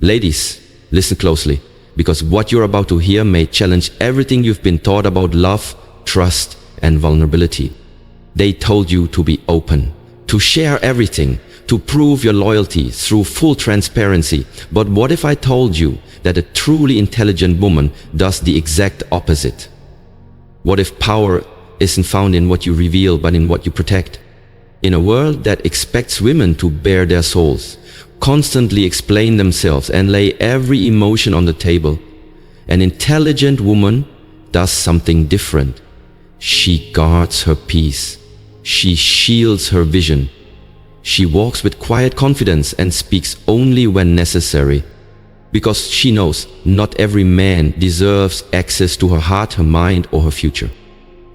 Ladies, listen closely, because what you're about to hear may challenge everything you've been taught about love, trust, and vulnerability. They told you to be open, to share everything, to prove your loyalty through full transparency. But what if I told you that a truly intelligent woman does the exact opposite? What if power isn't found in what you reveal, but in what you protect? In a world that expects women to bare their souls, constantly explain themselves, and lay every emotion on the table, an intelligent woman does something different. She guards her peace. She shields her vision. She walks with quiet confidence and speaks only when necessary, because she knows not every man deserves access to her heart, her mind, or her future.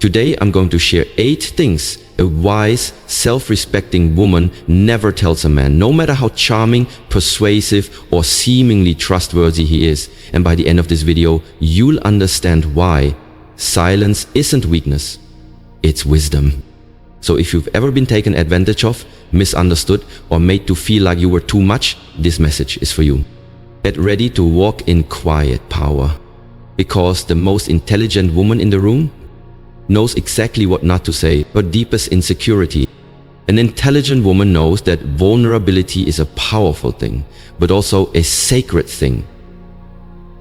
Today I'm going to share 8 things a wise, self-respecting woman never tells a man, no matter how charming, persuasive, or seemingly trustworthy he is. And by the end of this video, you'll understand why silence isn't weakness, it's wisdom. So if you've ever been taken advantage of, misunderstood, or made to feel like you were too much, this message is for you. Get ready to walk in quiet power, because the most intelligent woman in the room knows exactly what not to say, her deepest insecurity. An intelligent woman knows that vulnerability is a powerful thing, but also a sacred thing.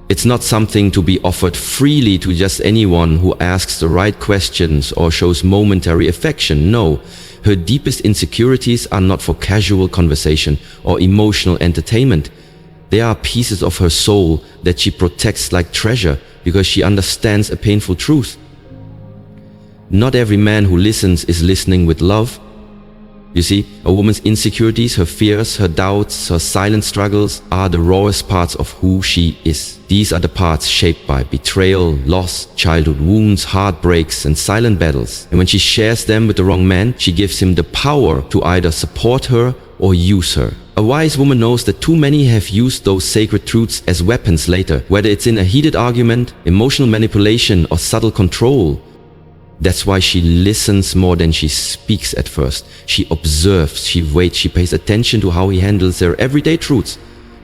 It's not something to be offered freely to just anyone who asks the right questions or shows momentary affection. No, her deepest insecurities are not for casual conversation or emotional entertainment. They are pieces of her soul that she protects like treasure, because she understands a painful truth. Not every man who listens is listening with love. You see, a woman's insecurities, her fears, her doubts, her silent struggles are the rawest parts of who she is. These are the parts shaped by betrayal, loss, childhood wounds, heartbreaks, and silent battles. And when she shares them with the wrong man, she gives him the power to either support her or use her. A wise woman knows that too many have used those sacred truths as weapons later, whether it's in a heated argument, emotional manipulation, or subtle control. That's why she listens more than she speaks at first. She observes, she waits, she pays attention to how he handles their everyday truths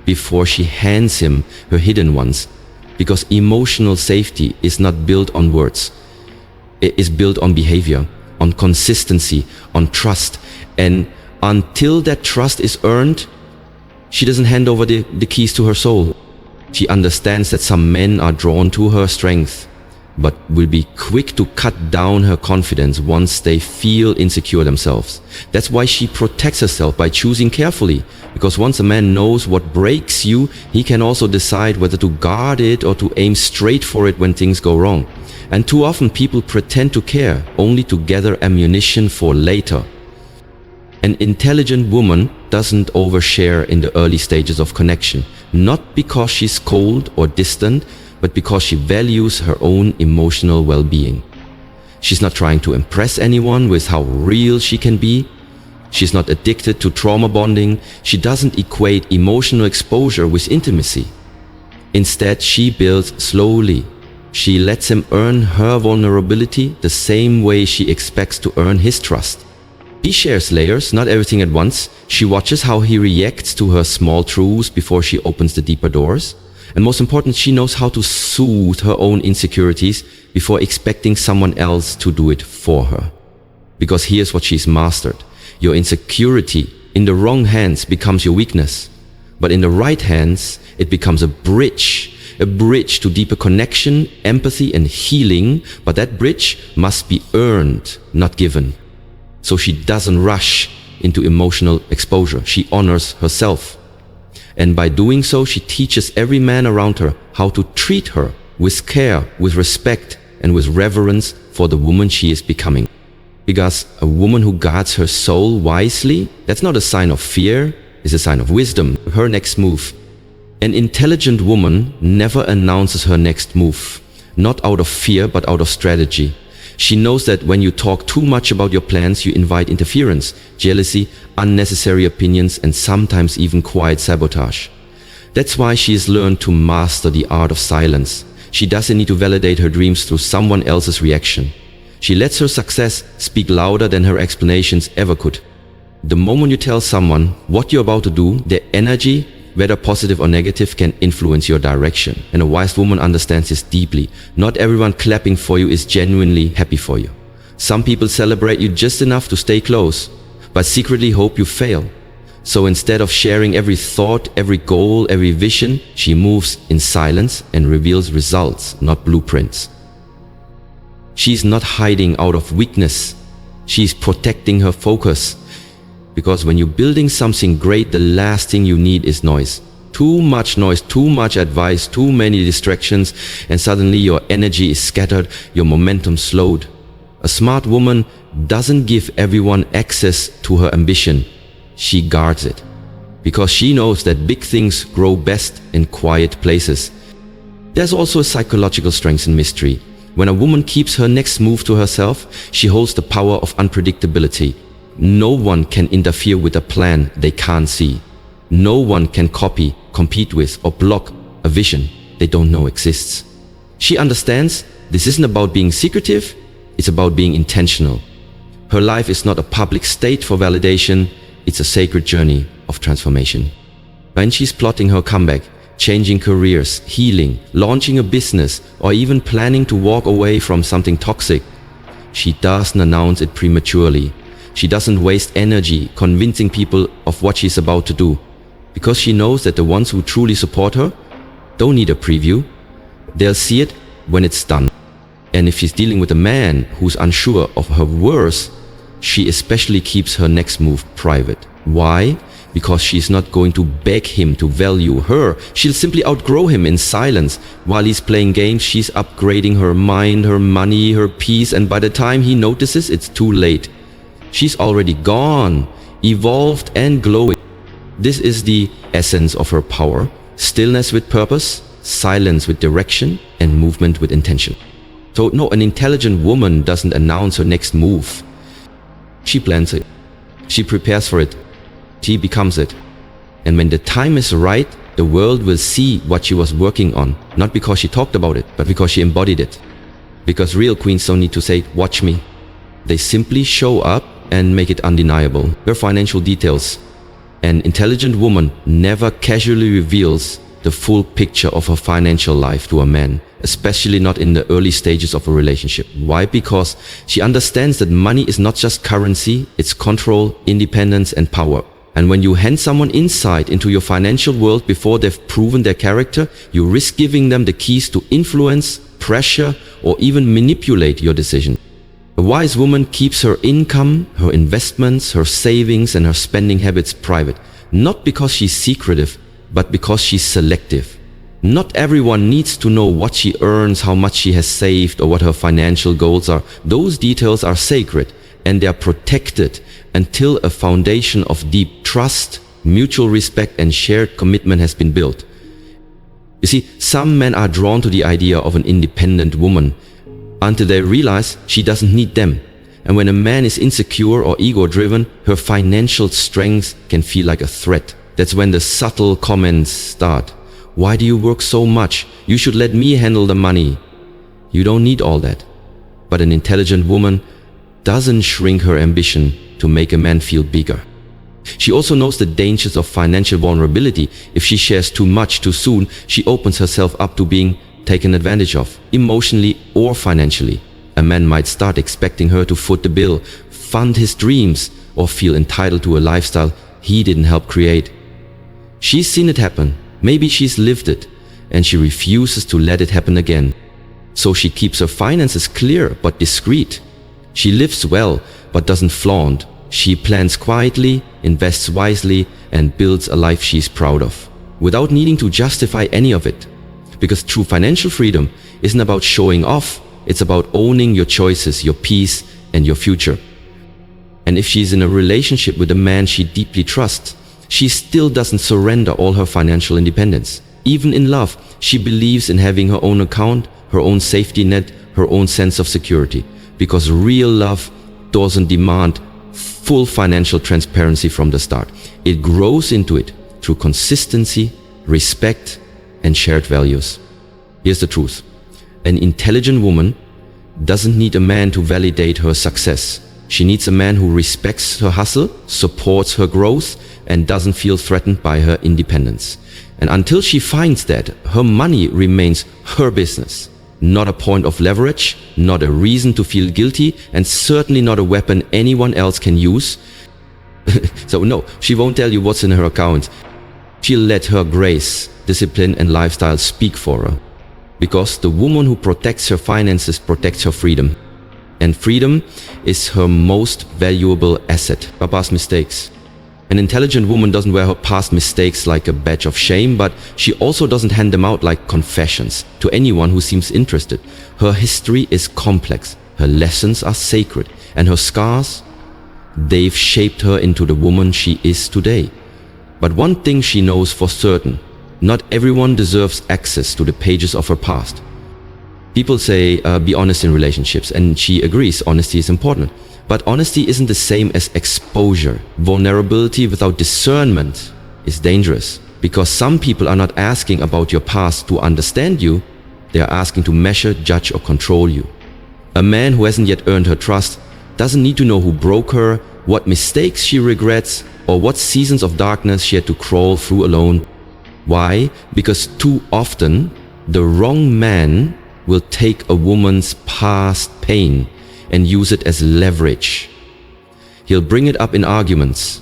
before she hands him her hidden ones. Because emotional safety is not built on words. It is built on behavior, on consistency, on trust. And until that trust is earned, she doesn't hand over the keys to her soul. She understands that some men are drawn to her strength, but will be quick to cut down her confidence once they feel insecure themselves. That's why she protects herself by choosing carefully, because once a man knows what breaks you, he can also decide whether to guard it or to aim straight for it when things go wrong. And too often people pretend to care, only to gather ammunition for later. An intelligent woman doesn't overshare in the early stages of connection, not because she's cold or distant, but because she values her own emotional well-being. She's not trying to impress anyone with how real she can be. She's not addicted to trauma bonding. She doesn't equate emotional exposure with intimacy. Instead, she builds slowly. She lets him earn her vulnerability the same way she expects to earn his trust. She shares layers, not everything at once. She watches how he reacts to her small truths before she opens the deeper doors. And most important, she knows how to soothe her own insecurities before expecting someone else to do it for her. Because here's what she's mastered. Your insecurity in the wrong hands becomes your weakness. But in the right hands, it becomes a bridge to deeper connection, empathy, and healing. But that bridge must be earned, not given. So she doesn't rush into emotional exposure. She honors herself. And by doing so, she teaches every man around her how to treat her with care, with respect, and with reverence for the woman she is becoming. Because a woman who guards her soul wisely, that's not a sign of fear, it's a sign of wisdom, her next move. An intelligent woman never announces her next move, not out of fear, but out of strategy. She knows that when you talk too much about your plans, you invite interference, jealousy, unnecessary opinions, and sometimes even quiet sabotage. That's why she has learned to master the art of silence. She doesn't need to validate her dreams through someone else's reaction. She lets her success speak louder than her explanations ever could. The moment you tell someone what you're about to do, their energy whether positive or negative, can influence your direction. And a wise woman understands this deeply. Not everyone clapping for you is genuinely happy for you. Some people celebrate you just enough to stay close, but secretly hope you fail. So instead of sharing every thought, every goal, every vision, she moves in silence and reveals results, not blueprints. She's not hiding out of weakness. She's protecting her focus. Because when you're building something great, the last thing you need is noise. Too much noise, too much advice, too many distractions, and suddenly your energy is scattered, your momentum slowed. A smart woman doesn't give everyone access to her ambition. She guards it. Because she knows that big things grow best in quiet places. There's also a psychological strength in mystery. When a woman keeps her next move to herself, she holds the power of unpredictability. No one can interfere with a plan they can't see. No one can copy, compete with, or block a vision they don't know exists. She understands this isn't about being secretive, it's about being intentional. Her life is not a public state for validation, it's a sacred journey of transformation. When she's plotting her comeback, changing careers, healing, launching a business, or even planning to walk away from something toxic, she doesn't announce it prematurely. She doesn't waste energy convincing people of what she's about to do, because she knows that the ones who truly support her don't need a preview. They'll see it when it's done. And if she's dealing with a man who's unsure of her worth, she especially keeps her next move private. Why? Because she's not going to beg him to value her. She'll simply outgrow him in silence. While he's playing games, she's upgrading her mind, her money, her peace, and by the time he notices, it's too late. She's already gone, evolved and glowing. This is the essence of her power: stillness with purpose, silence with direction, and movement with intention. So no, an intelligent woman doesn't announce her next move. She plans it. She prepares for it. She becomes it. And when the time is right, the world will see what she was working on, not because she talked about it, but because she embodied it. Because real queens don't need to say, "Watch me." They simply show up and make it undeniable. Her financial details. An intelligent woman never casually reveals the full picture of her financial life to a man, especially not in the early stages of a relationship. Why? Because she understands that money is not just currency, it's control, independence, and power. And when you hand someone insight into your financial world before they've proven their character, you risk giving them the keys to influence, pressure, or even manipulate your decision. A wise woman keeps her income, her investments, her savings, and her spending habits private, not because she's secretive, but because she's selective. Not everyone needs to know what she earns, how much she has saved, or what her financial goals are. Those details are sacred, and they are protected until a foundation of deep trust, mutual respect, and shared commitment has been built. You see, some men are drawn to the idea of an independent woman until they realize she doesn't need them. And when a man is insecure or ego-driven, her financial strength can feel like a threat. That's when the subtle comments start. "Why do you work so much? You should let me handle the money." You don't need all that. But an intelligent woman doesn't shrink her ambition to make a man feel bigger. She also knows the dangers of financial vulnerability. If she shares too much too soon, she opens herself up to being taken advantage of, emotionally or financially. A man might start expecting her to foot the bill, fund his dreams, or feel entitled to a lifestyle he didn't help create. She's seen it happen, maybe she's lived it, and she refuses to let it happen again. So she keeps her finances clear but discreet. She lives well but doesn't flaunt. She plans quietly, invests wisely, and builds a life she's proud of, without needing to justify any of it. Because true financial freedom isn't about showing off, it's about owning your choices, your peace, and your future. And if she's in a relationship with a man she deeply trusts, she still doesn't surrender all her financial independence. Even in love, she believes in having her own account, her own safety net, her own sense of security. Because real love doesn't demand full financial transparency from the start. It grows into it through consistency, respect, and shared values. Here's the truth. An intelligent woman doesn't need a man to validate her success. She needs a man who respects her hustle, supports her growth, and doesn't feel threatened by her independence. And until she finds that, her money remains her business, not a point of leverage, not a reason to feel guilty, and certainly not a weapon anyone else can use. So no, she won't tell you what's in her account. She'll let her grace, discipline, and lifestyle speak for her. Because the woman who protects her finances protects her freedom. And freedom is her most valuable asset, her past mistakes. An intelligent woman doesn't wear her past mistakes like a badge of shame, but she also doesn't hand them out like confessions to anyone who seems interested. Her history is complex, her lessons are sacred, and her scars, they've shaped her into the woman she is today. But one thing she knows for certain, not everyone deserves access to the pages of her past. People say, be honest in relationships, and she agrees honesty is important. But honesty isn't the same as exposure. Vulnerability without discernment is dangerous, because some people are not asking about your past to understand you, they are asking to measure, judge, or control you. A man who hasn't yet earned her trust doesn't need to know who broke her, what mistakes she regrets, or what seasons of darkness she had to crawl through alone. Why? Because too often, the wrong man will take a woman's past pain and use it as leverage. He'll bring it up in arguments.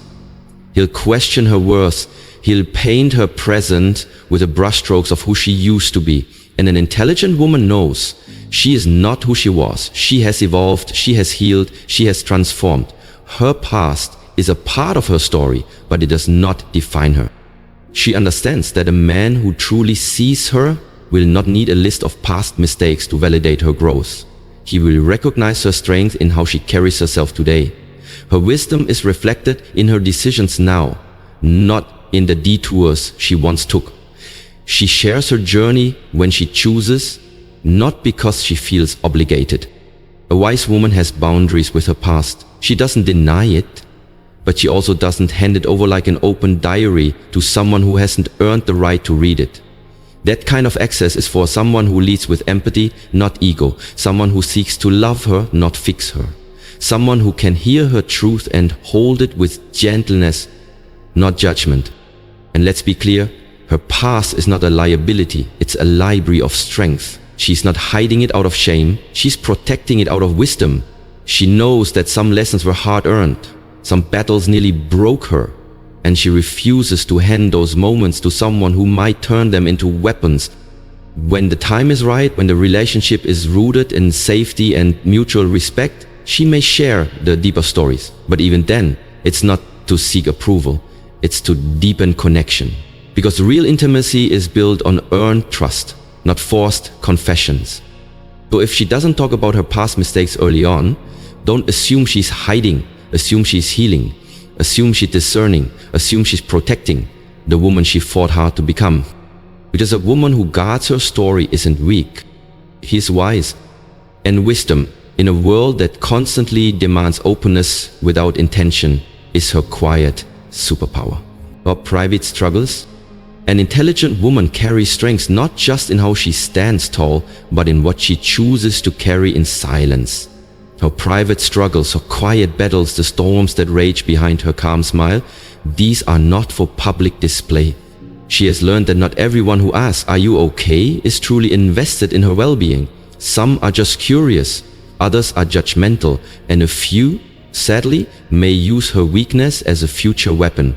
He'll question her worth. He'll paint her present with the brushstrokes of who she used to be. And an intelligent woman knows she is not who she was. She has evolved, she has healed, she has transformed. Her past is a part of her story, but it does not define her. She understands that a man who truly sees her will not need a list of past mistakes to validate her growth. He will recognize her strength in how she carries herself today. Her wisdom is reflected in her decisions now, not in the detours she once took. She shares her journey when she chooses, not because she feels obligated. A wise woman has boundaries with her past. She doesn't deny it, but she also doesn't hand it over like an open diary to someone who hasn't earned the right to read it. That kind of access is for someone who leads with empathy, not ego. Someone who seeks to love her, not fix her. Someone who can hear her truth and hold it with gentleness, not judgment. And let's be clear, her past is not a liability, it's a library of strength. She's not hiding it out of shame, she's protecting it out of wisdom. She knows that some lessons were hard-earned, some battles nearly broke her, and she refuses to hand those moments to someone who might turn them into weapons. When the time is right, when the relationship is rooted in safety and mutual respect, she may share the deeper stories. But even then, it's not to seek approval, it's to deepen connection. Because real intimacy is built on earned trust, not forced confessions. So if she doesn't talk about her past mistakes early on, don't assume she's hiding, assume she's healing. Assume she's discerning, assume she's protecting the woman she fought hard to become. Because a woman who guards her story isn't weak. She's wise. And wisdom, in a world that constantly demands openness without intention, is her quiet superpower. Her private struggles. An intelligent woman carries strength not just in how she stands tall, but in what she chooses to carry in silence. Her private struggles, her quiet battles, the storms that rage behind her calm smile, these are not for public display. She has learned that not everyone who asks, "Are you okay?" is truly invested in her well-being. Some are just curious, others are judgmental, and a few, sadly, may use her weakness as a future weapon.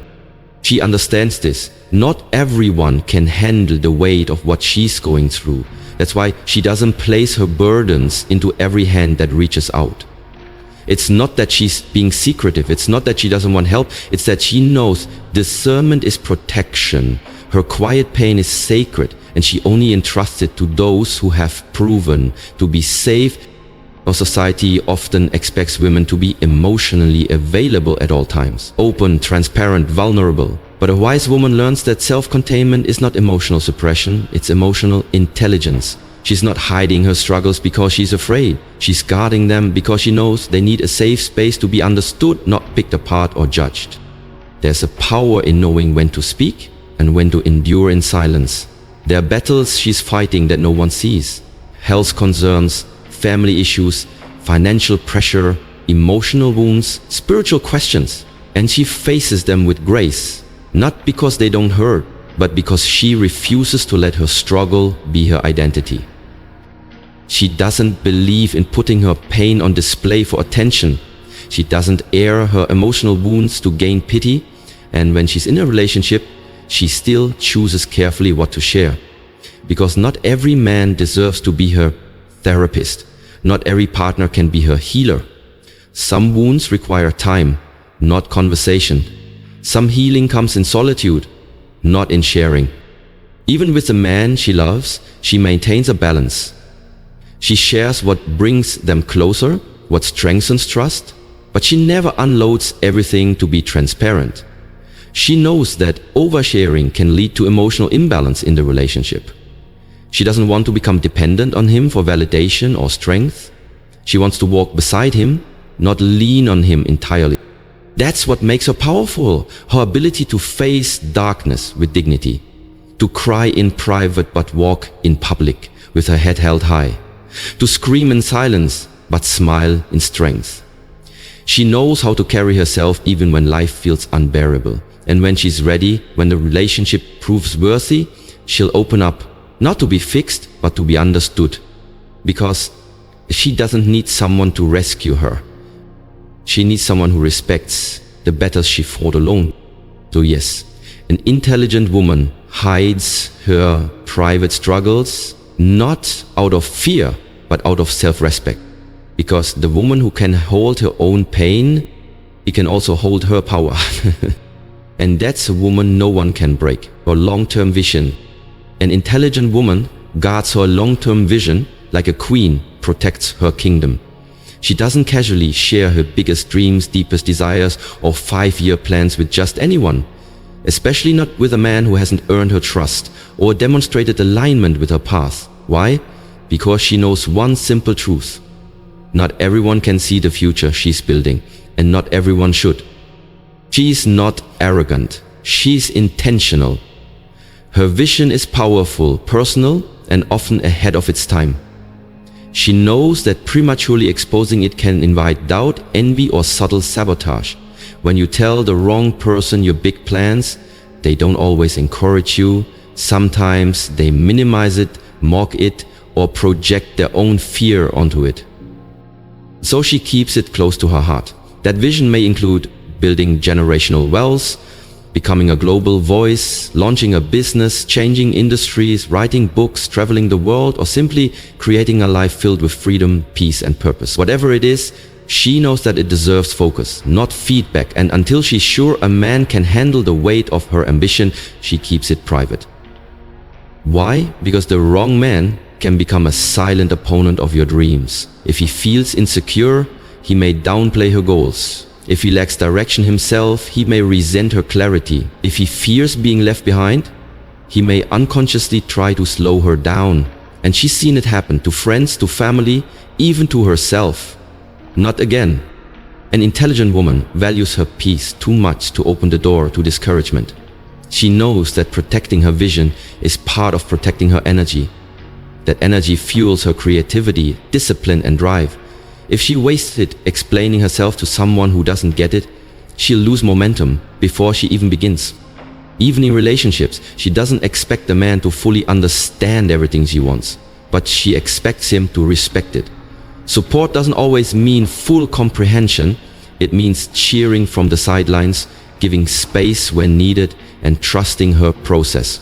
She understands this. Not everyone can handle the weight of what she's going through. That's why she doesn't place her burdens into every hand that reaches out. It's not that she's being secretive, it's not that she doesn't want help, it's that she knows discernment is protection. Her quiet pain is sacred, and she only entrusts it to those who have proven to be safe. Our society often expects women to be emotionally available at all times, open, transparent, vulnerable. But a wise woman learns that self-containment is not emotional suppression, it's emotional intelligence. She's not hiding her struggles because she's afraid. She's guarding them because she knows they need a safe space to be understood, not picked apart or judged. There's a power in knowing when to speak and when to endure in silence. There are battles she's fighting that no one sees. Health concerns, family issues, financial pressure, emotional wounds, spiritual questions, and she faces them with grace, not because they don't hurt, but because she refuses to let her struggle be her identity. She doesn't believe in putting her pain on display for attention. She doesn't air her emotional wounds to gain pity, and when she's in a relationship, she still chooses carefully what to share. Because not every man deserves to be her therapist. Not every partner can be her healer. Some wounds require time, not conversation. Some healing comes in solitude, not in sharing. Even with the man she loves, she maintains a balance. She shares what brings them closer, what strengthens trust, but she never unloads everything to be transparent. She knows that oversharing can lead to emotional imbalance in the relationship. She doesn't want to become dependent on him for validation or strength. She wants to walk beside him, not lean on him entirely. That's what makes her powerful, her ability to face darkness with dignity, to cry in private but walk in public with her head held high, to scream in silence but smile in strength. She knows how to carry herself even when life feels unbearable. And when she's ready, when the relationship proves worthy, she'll open up, not to be fixed, but to be understood. Because she doesn't need someone to rescue her. She needs someone who respects the battles she fought alone. So yes, an intelligent woman hides her private struggles, not out of fear, but out of self-respect. Because the woman who can hold her own pain, he can also hold her power. And that's a woman no one can break. Her long-term vision. An intelligent woman guards her long-term vision like a queen protects her kingdom. She doesn't casually share her biggest dreams, deepest desires, or 5-year plans with just anyone. Especially not with a man who hasn't earned her trust or demonstrated alignment with her path. Why? Because she knows one simple truth. Not everyone can see the future she's building, and not everyone should. She's not arrogant. She's intentional. Her vision is powerful, personal, and often ahead of its time. She knows that prematurely exposing it can invite doubt, envy, or subtle sabotage. When you tell the wrong person your big plans, they don't always encourage you. Sometimes they minimize it, mock it, or project their own fear onto it. So she keeps it close to her heart. That vision may include building generational wealth, becoming a global voice, launching a business, changing industries, writing books, traveling the world, or simply creating a life filled with freedom, peace, and purpose. Whatever it is, she knows that it deserves focus, not feedback, and until she's sure a man can handle the weight of her ambition, she keeps it private. Why? Because the wrong man can become a silent opponent of your dreams. If he feels insecure, he may downplay her goals. If he lacks direction himself, he may resent her clarity. If he fears being left behind, he may unconsciously try to slow her down. And she's seen it happen to friends, to family, even to herself. Not again. An intelligent woman values her peace too much to open the door to discouragement. She knows that protecting her vision is part of protecting her energy. That energy fuels her creativity, discipline, and drive. If she wastes it explaining herself to someone who doesn't get it, she'll lose momentum before she even begins. Even in relationships, she doesn't expect the man to fully understand everything she wants, but she expects him to respect it. Support doesn't always mean full comprehension. It means cheering from the sidelines, giving space when needed, and trusting her process.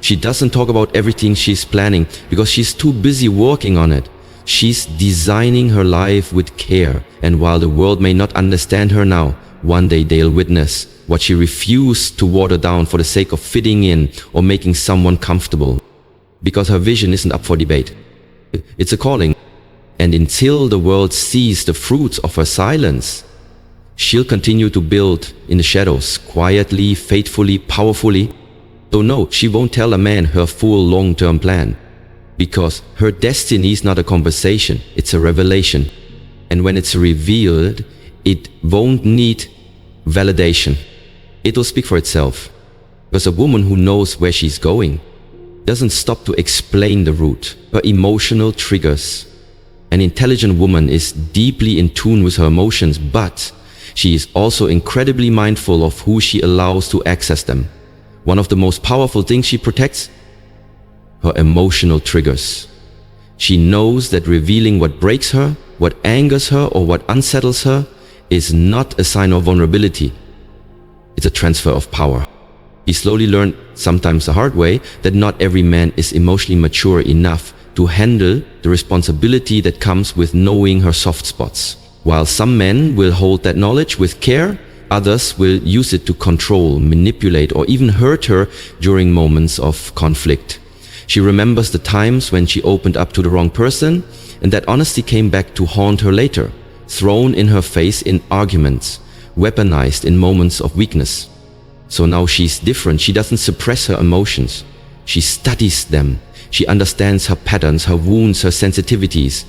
She doesn't talk about everything she's planning because she's too busy working on it. She's designing her life with care, and while the world may not understand her now, one day they'll witness what she refused to water down for the sake of fitting in or making someone comfortable. Because her vision isn't up for debate. It's a calling. And until the world sees the fruits of her silence, she'll continue to build in the shadows, quietly, faithfully, powerfully. So no, she won't tell a man her full long-term plan. Because her destiny is not a conversation, it's a revelation. And when it's revealed, it won't need validation. It will speak for itself. Because a woman who knows where she's going doesn't stop to explain the route. Her emotional triggers An intelligent woman is deeply in tune with her emotions, but she is also incredibly mindful of who she allows to access them. One of the most powerful things she protects? Her emotional triggers. She knows that revealing what breaks her, what angers her, or what unsettles her is not a sign of vulnerability. It's a transfer of power. He slowly learned, sometimes the hard way, that not every man is emotionally mature enough to handle the responsibility that comes with knowing her soft spots. While some men will hold that knowledge with care, others will use it to control, manipulate, or even hurt her during moments of conflict. She remembers the times when she opened up to the wrong person, and that honesty came back to haunt her later, thrown in her face in arguments, weaponized in moments of weakness. So now she's different. She doesn't suppress her emotions. She studies them. She understands her patterns, her wounds, her sensitivities.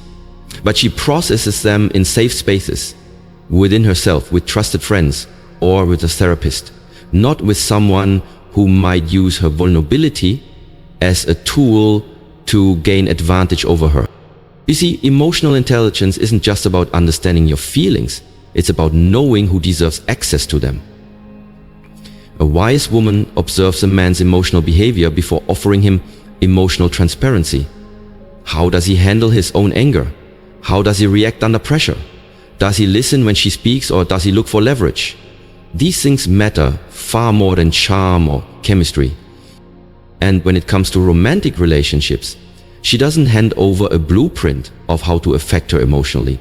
But she processes them in safe spaces, within herself, with trusted friends, or with a therapist, not with someone who might use her vulnerability as a tool to gain advantage over her. You see, emotional intelligence isn't just about understanding your feelings, it's about knowing who deserves access to them. A wise woman observes a man's emotional behavior before offering him emotional transparency. How does he handle his own anger? How does he react under pressure? Does he listen when she speaks, or does he look for leverage? These things matter far more than charm or chemistry. And when it comes to romantic relationships, she doesn't hand over a blueprint of how to affect her emotionally.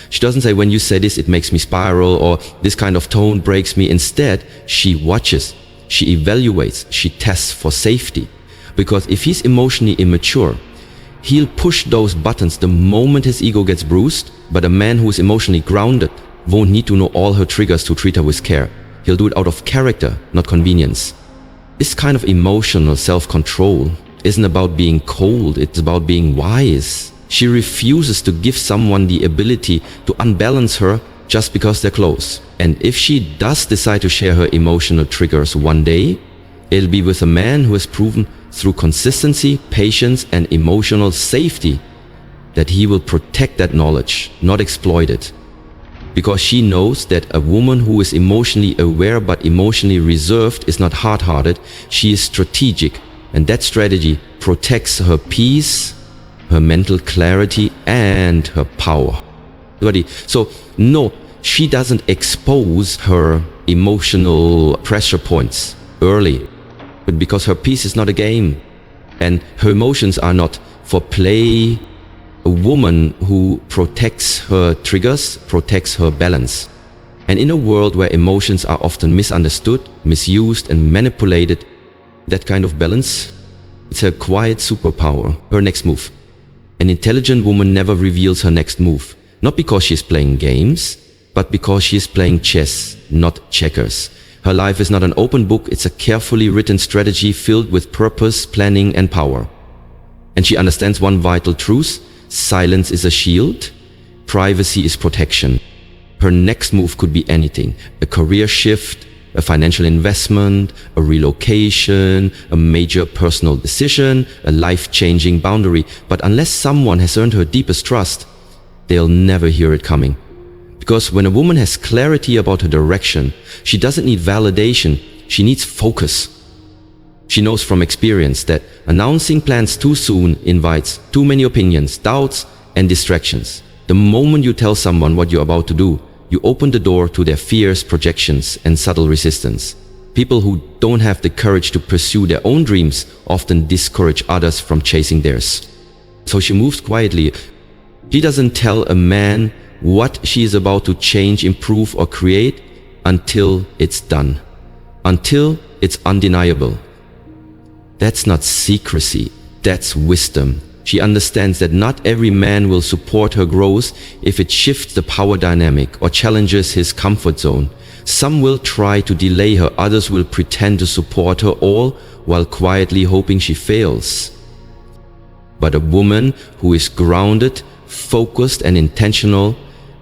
She doesn't say, when you say this, it makes me spiral, or this kind of tone breaks me. Instead, she watches, she evaluates, she tests for safety. Because if he's emotionally immature, he'll push those buttons the moment his ego gets bruised, but a man who is emotionally grounded won't need to know all her triggers to treat her with care. He'll do it out of character, not convenience. This kind of emotional self-control isn't about being cold, it's about being wise. She refuses to give someone the ability to unbalance her just because they're close. And if she does decide to share her emotional triggers one day, it'll be with a man who has proven through consistency, patience, and emotional safety that he will protect that knowledge, not exploit it. Because she knows that a woman who is emotionally aware but emotionally reserved is not hard-hearted, she is strategic, and that strategy protects her peace, her mental clarity, and her power. So no, she doesn't expose her emotional pressure points early, but because her peace is not a game and her emotions are not for play. A woman who protects her triggers protects her balance. And in a world where emotions are often misunderstood, misused, and manipulated, that kind of balance, it's her quiet superpower, her next move. An intelligent woman never reveals her next move, not because she's playing games, but because she is playing chess, not checkers. Her life is not an open book, it's a carefully written strategy filled with purpose, planning, and power. And she understands one vital truth: silence is a shield, privacy is protection. Her next move could be anything: a career shift, a financial investment, a relocation, a major personal decision, a life-changing boundary. But unless someone has earned her deepest trust, they'll never hear it coming. Because when a woman has clarity about her direction, she doesn't need validation, she needs focus. She knows from experience that announcing plans too soon invites too many opinions, doubts, and distractions. The moment you tell someone what you're about to do, you open the door to their fears, projections, and subtle resistance. People who don't have the courage to pursue their own dreams often discourage others from chasing theirs. So she moves quietly. She doesn't tell a man what she is about to change, improve, or create until it's done, until it's undeniable. That's not secrecy, that's wisdom. She understands that not every man will support her growth if it shifts the power dynamic or challenges his comfort zone. Some will try to delay her, others will pretend to support her, all while quietly hoping she fails. But a woman who is grounded, focused, and intentional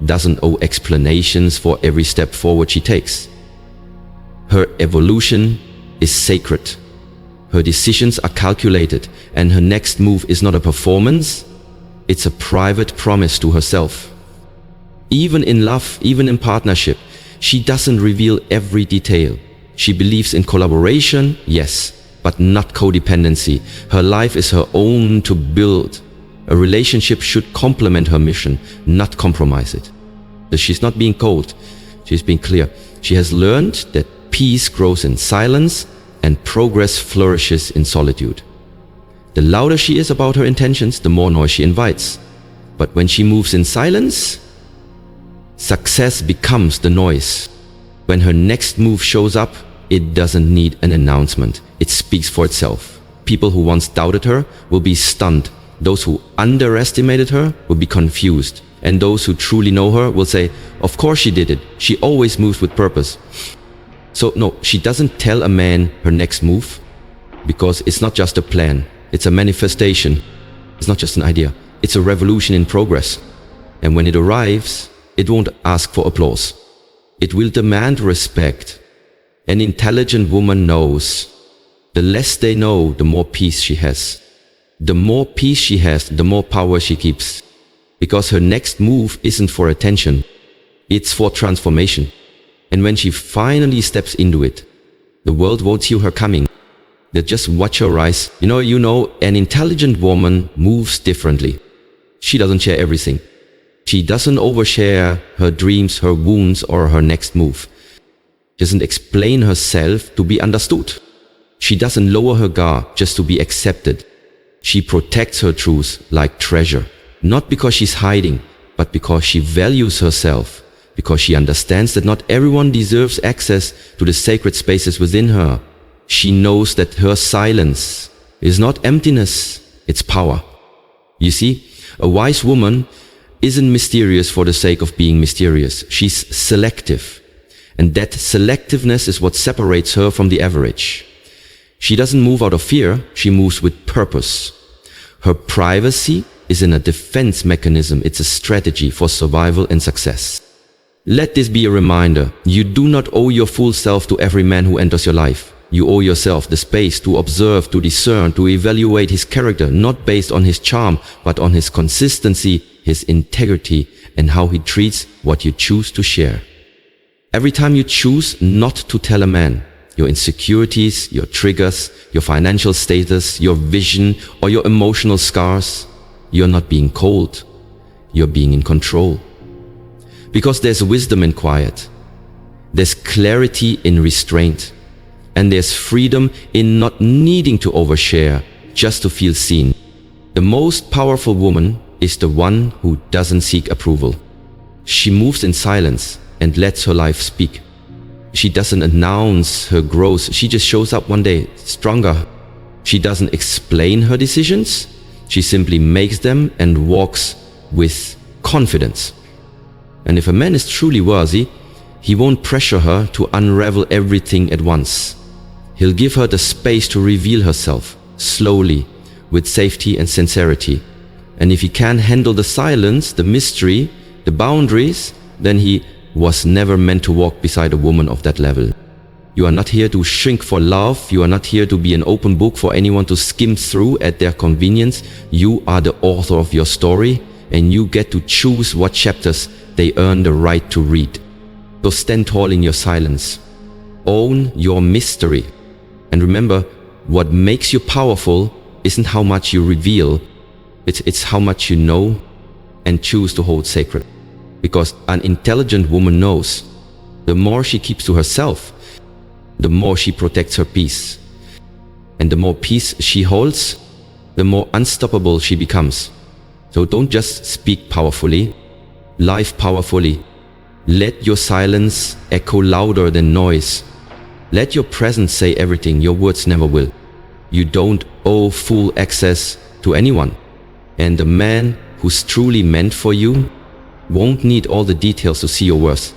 doesn't owe explanations for every step forward she takes. Her evolution is sacred. Her decisions are calculated, and her next move is not a performance, It's a private promise to herself. Even in love, even in partnership, she doesn't reveal every detail. She believes in collaboration, yes, but not codependency. Her life is her own to build. A relationship should complement her mission, not compromise it. She's not being cold, she's being clear. She has learned that peace grows in silence and progress flourishes in solitude. The louder she is about her intentions, the more noise she invites. But when she moves in silence, success becomes the noise. When her next move shows up, it doesn't need an announcement. It speaks for itself. People who once doubted her will be stunned. Those who underestimated her will be confused. And those who truly know her will say, of course she did it. She always moves with purpose. So no, she doesn't tell a man her next move, because it's not just a plan. It's a manifestation. It's not just an idea. It's a revolution in progress. And when it arrives, it won't ask for applause. It will demand respect. An intelligent woman knows. The less they know, the more peace she has. The more peace she has, the more power she keeps. Because her next move isn't for attention. It's for transformation. And when she finally steps into it, the world won't see her coming. They just watch her rise. You know, an intelligent woman moves differently. She doesn't share everything. She doesn't overshare her dreams, her wounds, or her next move. She doesn't explain herself to be understood. She doesn't lower her guard just to be accepted. She protects her truth like treasure. Not because she's hiding, but because she values herself. Because she understands that not everyone deserves access to the sacred spaces within her. She knows that her silence is not emptiness, it's power. You see, a wise woman isn't mysterious for the sake of being mysterious. She's selective. And that selectiveness is what separates her from the average. She doesn't move out of fear, she moves with purpose. Her privacy isn't a defense mechanism, it's a strategy for survival and success. Let this be a reminder. You do not owe your full self to every man who enters your life. You owe yourself the space to observe, to discern, to evaluate his character, not based on his charm, but on his consistency, his integrity, and how he treats what you choose to share. Every time you choose not to tell a man your insecurities, your triggers, your financial status, your vision, or your emotional scars, you're not being cold, you're being in control. Because there's wisdom in quiet, there's clarity in restraint, and there's freedom in not needing to overshare just to feel seen. The most powerful woman is the one who doesn't seek approval. She moves in silence and lets her life speak. She doesn't announce her growth, she just shows up one day, stronger. She doesn't explain her decisions, she simply makes them and walks with confidence. And if a man is truly worthy, he won't pressure her to unravel everything at once. He'll give her the space to reveal herself, slowly, with safety and sincerity. And if he can't handle the silence, the mystery, the boundaries, then he was never meant to walk beside a woman of that level. You are not here to shrink for love, you are not here to be an open book for anyone to skim through at their convenience. You are the author of your story, and you get to choose what chapters they earn the right to read. So stand tall in your silence. Own your mystery. And remember, what makes you powerful isn't how much you reveal, it's how much you know and choose to hold sacred. Because an intelligent woman knows, the more she keeps to herself, the more she protects her peace. And the more peace she holds, the more unstoppable she becomes. So don't just speak powerfully, live powerfully. Let your silence echo louder than noise. Let your presence say everything, your words never will. You don't owe full access to anyone. And the man who's truly meant for you won't need all the details to see your worth.